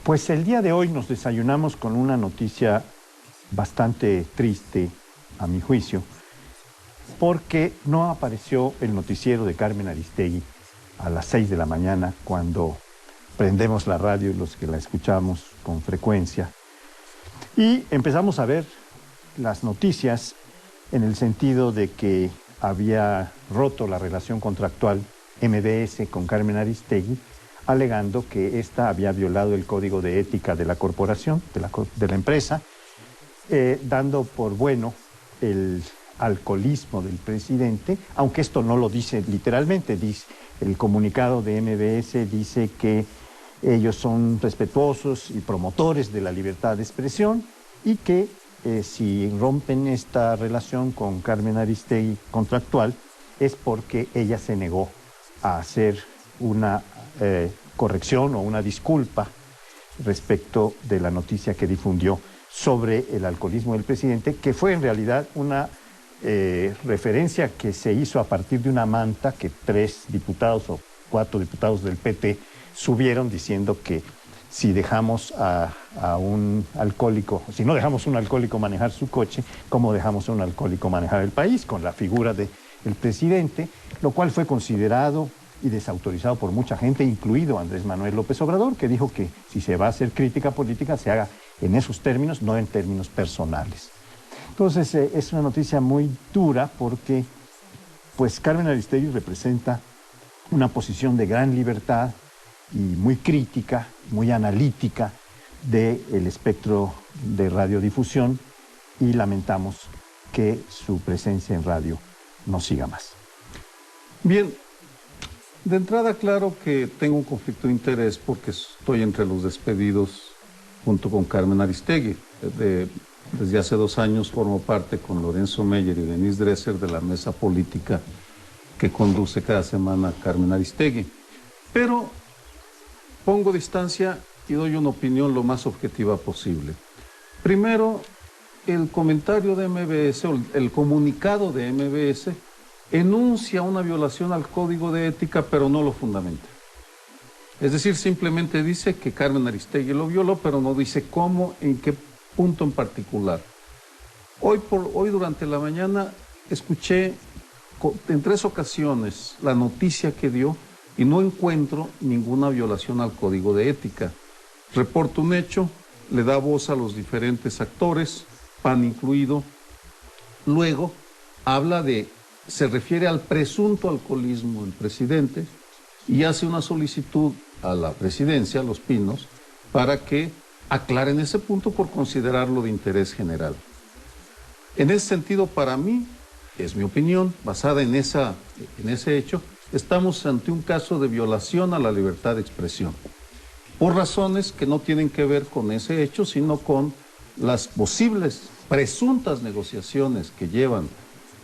Pues el día de hoy nos desayunamos con una noticia bastante triste, a mi juicio, porque no apareció el noticiero de Carmen Aristegui a las 6 de la mañana cuando prendemos la radio y los que la escuchamos con frecuencia. Y empezamos a ver las noticias en el sentido de que había roto la relación contractual MBS con Carmen Aristegui, alegando que ésta había violado el código de ética de la corporación, de la empresa, dando por bueno el alcoholismo del presidente, aunque esto no lo dice literalmente. El comunicado de MBS dice que ellos son respetuosos y promotores de la libertad de expresión y que si rompen esta relación con Carmen Aristegui contractual es porque ella se negó a hacer una corrección o una disculpa respecto de la noticia que difundió sobre el alcoholismo del presidente, que fue en realidad una referencia que se hizo a partir de una manta que 3 diputados o 4 diputados del PT subieron diciendo que si dejamos a un alcohólico, si no dejamos a un alcohólico manejar su coche, ¿cómo dejamos a un alcohólico manejar el país? Con la figura del presidente, lo cual fue considerado y desautorizado por mucha gente, incluido Andrés Manuel López Obrador, que dijo que si se va a hacer crítica política, se haga en esos términos, no en términos personales. Entonces, es una noticia muy dura porque, pues, Carmen Aristegui representa una posición de gran libertad y muy crítica, muy analítica del espectro de radiodifusión, y lamentamos que su presencia en radio no siga más. Bien, de entrada claro que tengo un conflicto de interés porque estoy entre los despedidos junto con Carmen Aristegui. Desde hace 2 años formo parte con Lorenzo Meyer y Denise Dresser de la mesa política que conduce cada semana Carmen Aristegui. Pero pongo distancia y doy una opinión lo más objetiva posible. Primero, el comentario de MBS, o el comunicado de MBS, enuncia una violación al código de ética, pero no lo fundamenta. Es decir, simplemente dice que Carmen Aristegui lo violó, pero no dice cómo, en qué punto en particular. Hoy durante la mañana escuché en 3 ocasiones la noticia que dio y no encuentro ninguna violación al código de ética. Reporta un hecho, le da voz a los diferentes actores, PAN incluido. Luego se refiere al presunto alcoholismo del presidente y hace una solicitud a la presidencia, a Los Pinos, para que aclaren ese punto por considerarlo de interés general. En ese sentido, para mí, es mi opinión, basada en ese hecho, estamos ante un caso de violación a la libertad de expresión, por razones que no tienen que ver con ese hecho, sino con las posibles presuntas negociaciones que llevan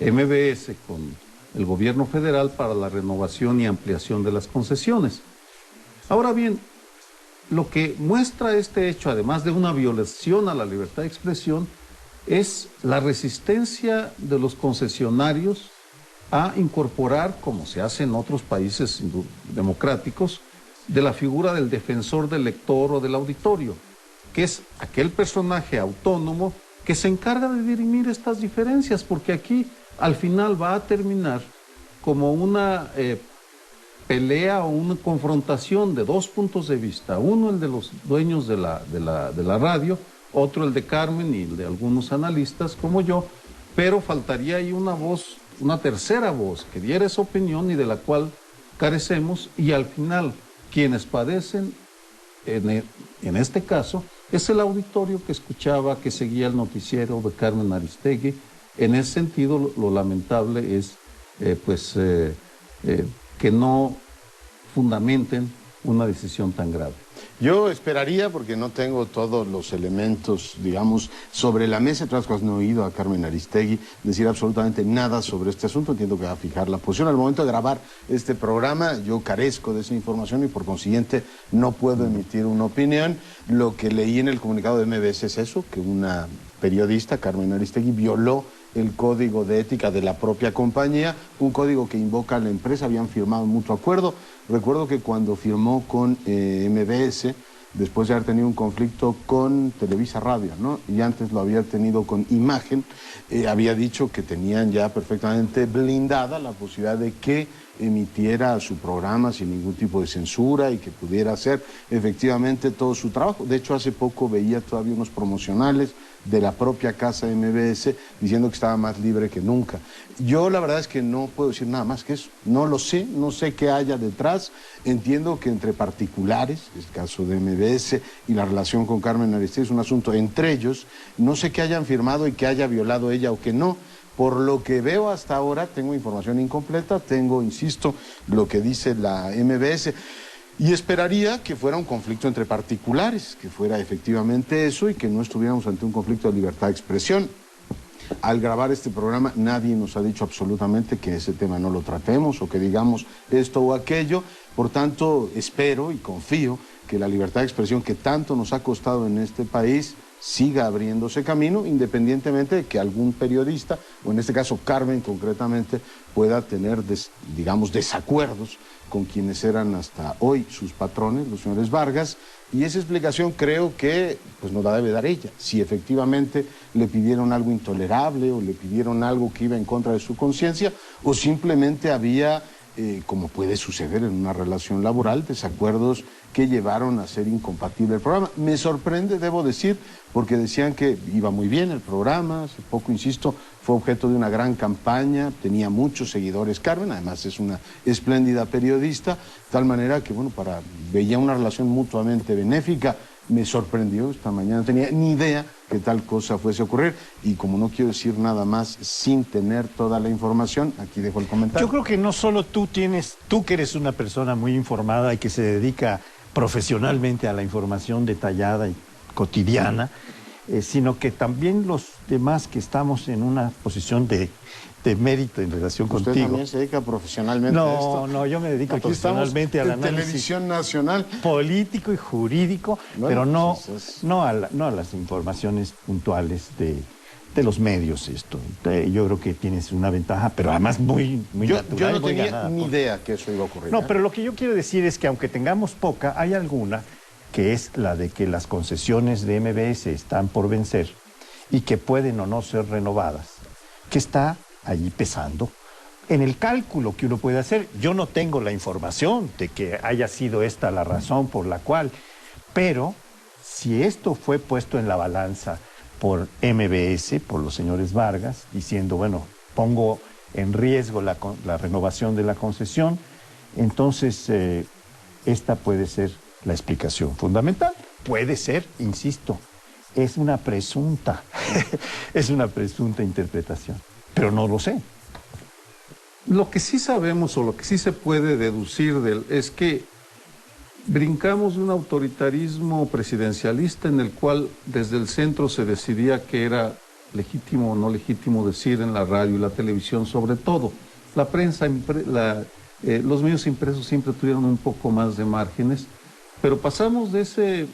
MBS con el gobierno federal para la renovación y ampliación de las concesiones. Ahora bien, lo que muestra este hecho, además de una violación a la libertad de expresión, es la resistencia de los concesionarios a incorporar, como se hace en otros países democráticos, de la figura del defensor del lector o del auditorio, que es aquel personaje autónomo que se encarga de dirimir estas diferencias, porque aquí al final va a terminar como una pelea o una confrontación de 2 puntos de vista, uno el de los dueños de la radio, otro el de Carmen y el de algunos analistas como yo, pero faltaría ahí una tercera voz que diera esa opinión y de la cual carecemos, y al final quienes padecen en este caso es el auditorio que escuchaba, que seguía el noticiero de Carmen Aristegui. En ese sentido, lo lamentable es que no fundamenten una decisión tan grave. Yo esperaría, porque no tengo todos los elementos, digamos, sobre la mesa, todas las cosas, no he oído a Carmen Aristegui decir absolutamente nada sobre este asunto. Entiendo que va a fijar la posición. Al momento de grabar este programa, yo carezco de esa información y por consiguiente no puedo emitir una opinión. Lo que leí en el comunicado de MBS es eso, que una periodista, Carmen Aristegui, violó el código de ética de la propia compañía, un código que invoca a la empresa, habían firmado un mutuo acuerdo. Recuerdo que cuando firmó con MBS, después de haber tenido un conflicto con Televisa Radio, ¿no? Y antes lo había tenido con Imagen, había dicho que tenían ya perfectamente blindada la posibilidad de que emitiera su programa sin ningún tipo de censura y que pudiera hacer efectivamente todo su trabajo. De hecho, hace poco veía todavía unos promocionales de la propia casa MBS diciendo que estaba más libre que nunca. Yo la verdad es que no puedo decir nada más que eso. No lo sé, no sé qué haya detrás. Entiendo que entre particulares, el caso de MBS y la relación con Carmen Aristegui es un asunto entre ellos. No sé qué hayan firmado y que haya violado ella o que no. Por lo que veo hasta ahora, tengo información incompleta, tengo, insisto, lo que dice la MBS. Y esperaría que fuera un conflicto entre particulares, que fuera efectivamente eso y que no estuviéramos ante un conflicto de libertad de expresión. Al grabar este programa nadie nos ha dicho absolutamente que ese tema no lo tratemos o que digamos esto o aquello. Por tanto, espero y confío que la libertad de expresión que tanto nos ha costado en este país siga abriéndose camino, independientemente de que algún periodista, o en este caso Carmen concretamente, pueda tener, digamos, desacuerdos con quienes eran hasta hoy sus patrones, los señores Vargas, y esa explicación creo que pues nos la debe dar ella. Si efectivamente le pidieron algo intolerable o le pidieron algo que iba en contra de su conciencia, o simplemente había, como puede suceder en una relación laboral, desacuerdos que llevaron a ser incompatible el programa. Me sorprende, debo decir, porque decían que iba muy bien el programa, hace poco, insisto, fue objeto de una gran campaña, tenía muchos seguidores Carmen, además es una espléndida periodista, de tal manera que, bueno, veía una relación mutuamente benéfica. Me sorprendió esta mañana, no tenía ni idea que tal cosa fuese a ocurrir, y como no quiero decir nada más sin tener toda la información, aquí dejo el comentario. Yo creo que no solo tú que eres una persona muy informada y que se dedica profesionalmente a la información detallada y cotidiana, sino que también los demás que estamos en una posición de mérito en relación contigo. ¿Usted también se dedica profesionalmente a esto? No, yo me dedico Aquí profesionalmente al estamos en análisis Televisión Nacional político y jurídico, bueno, pero pues no a las informaciones puntuales de los medios. Yo creo que tienes una ventaja, pero además muy natural. Yo no muy tenía ganada, ni idea que eso iba a ocurrir. No, pero lo que yo quiero decir es que aunque tengamos poca, hay alguna que es la de que las concesiones de MBS están por vencer y que pueden o no ser renovadas, que está allí pesando en el cálculo que uno puede hacer. Yo no tengo la información de que haya sido esta la razón por la cual, pero si esto fue puesto en la balanza por MBS, por los señores Vargas, diciendo, bueno, pongo en riesgo la renovación de la concesión, entonces esta puede ser la explicación fundamental. Puede ser, insisto, es una presunta, es una presunta interpretación, pero no lo sé. Lo que sí sabemos o lo que sí se puede deducir es que brincamos de un autoritarismo presidencialista en el cual desde el centro se decidía qué era legítimo o no legítimo decir en la radio y la televisión, sobre todo. La prensa, los medios impresos siempre tuvieron un poco más de márgenes, pero pasamos de ese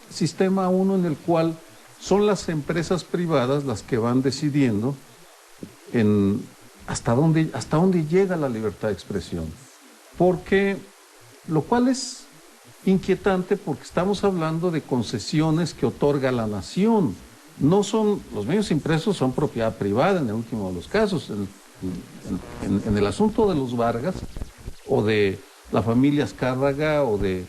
sistema a uno en el cual son las empresas privadas las que van decidiendo hasta dónde llega la libertad de expresión. Lo cual es inquietante porque estamos hablando de concesiones que otorga la nación. Los medios impresos son propiedad privada en el último de los casos. En el asunto de los Vargas o de la familia Azcárraga o de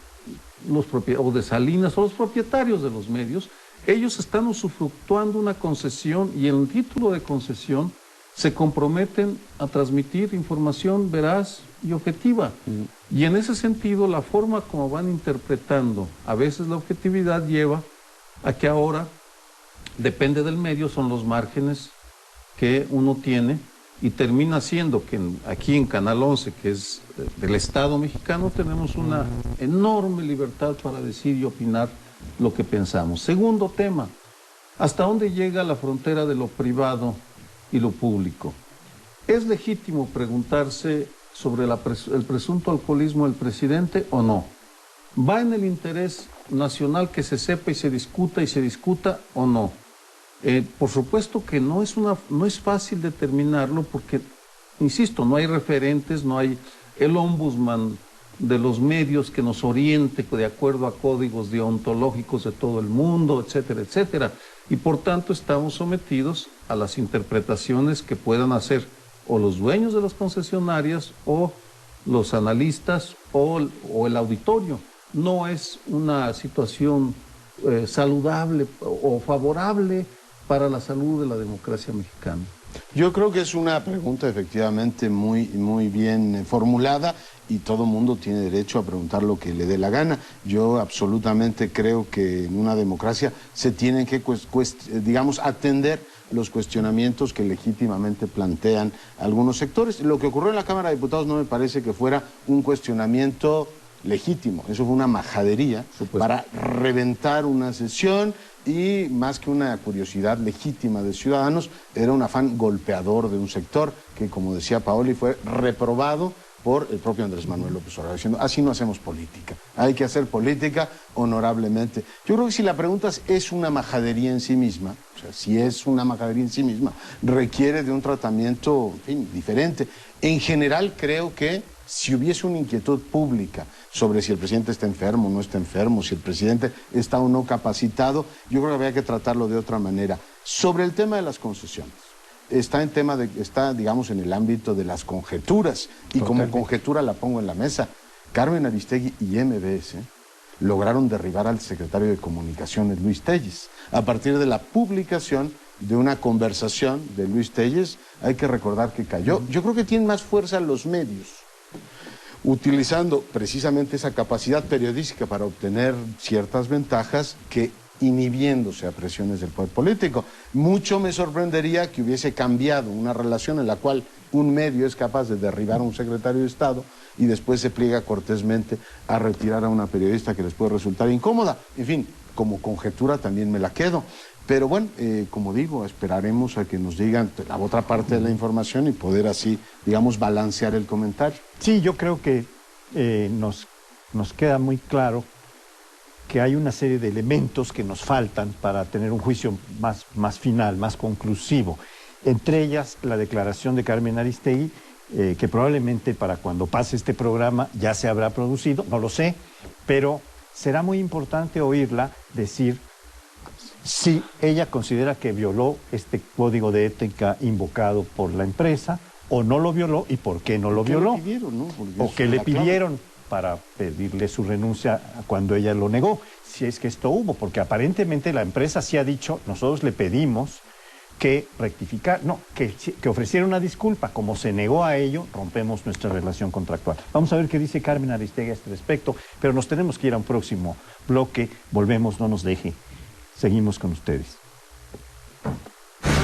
Salinas o los propietarios de los medios, ellos están usufructuando una concesión y en el título de concesión se comprometen a transmitir información veraz y objetiva. Y en ese sentido, la forma como van interpretando a veces la objetividad lleva a que ahora, depende del medio, son los márgenes que uno tiene y termina siendo que aquí en Canal 11, que es del Estado mexicano, tenemos una enorme libertad para decir y opinar lo que pensamos. Segundo tema, ¿hasta dónde llega la frontera de lo privado y lo público? ¿Es legítimo preguntarse sobre el presunto alcoholismo del presidente o no? ¿Va en el interés nacional que se sepa y se discuta o no? Por supuesto que no es fácil determinarlo porque, insisto, no hay referentes, no hay el ombudsman de los medios que nos oriente de acuerdo a códigos deontológicos de todo el mundo, etcétera, etcétera. Y por tanto estamos sometidos a las interpretaciones que puedan hacer o los dueños de las concesionarias o los analistas o el auditorio. No es una situación saludable o favorable para la salud de la democracia mexicana. Yo creo que es una pregunta efectivamente muy bien formulada y todo mundo tiene derecho a preguntar lo que le dé la gana. Yo absolutamente creo que en una democracia se tienen que, digamos, atender los cuestionamientos que legítimamente plantean algunos sectores. Lo que ocurrió en la Cámara de Diputados no me parece que fuera un cuestionamiento legítimo, eso fue una majadería para reventar una sesión y más que una curiosidad legítima de ciudadanos, era un afán golpeador de un sector que, como decía Paoli, fue reprobado por el propio Andrés Manuel López Obrador, diciendo, así no hacemos política, hay que hacer política honorablemente. Yo creo que si la pregunta es una majadería en sí misma, o sea, si es una majadería en sí misma, requiere de un tratamiento, en fin, diferente. En general creo que si hubiese una inquietud pública sobre si el presidente está enfermo o no está enfermo, si el presidente está o no capacitado, yo creo que habría que tratarlo de otra manera. Sobre el tema de las concesiones, está digamos, en el ámbito de las conjeturas, y como conjetura la pongo en la mesa. Carmen Aristegui y MBS lograron derribar al secretario de Comunicaciones, Luis Telles, a partir de la publicación de una conversación de Luis Telles. Hay que recordar que cayó. Yo creo que tienen más fuerza los medios, utilizando precisamente esa capacidad periodística para obtener ciertas ventajas, que inhibiéndose a presiones del poder político. Mucho me sorprendería que hubiese cambiado una relación en la cual un medio es capaz de derribar a un secretario de Estado y después se pliega cortésmente a retirar a una periodista que les puede resultar incómoda. En fin, como conjetura también me la quedo. Pero bueno, como digo, esperaremos a que nos digan la otra parte de la información y poder así, digamos, balancear el comentario. Sí, yo creo que nos queda muy claro que hay una serie de elementos que nos faltan para tener un juicio más final, más conclusivo. Entre ellas, la declaración de Carmen Aristegui, que probablemente para cuando pase este programa ya se habrá producido, no lo sé, pero será muy importante oírla decir si ella considera que violó este código de ética invocado por la empresa, o no lo violó y por qué no lo violó. ¿Qué le pidieron, no? O qué le pidieron para pedirle su renuncia cuando ella lo negó, si es que esto hubo, porque aparentemente la empresa sí ha dicho, nosotros le pedimos que que ofreciera una disculpa. Como se negó a ello, rompemos nuestra relación contractual. Vamos a ver qué dice Carmen Aristegui a este respecto, pero nos tenemos que ir a un próximo bloque. Volvemos, no nos deje. Seguimos con ustedes.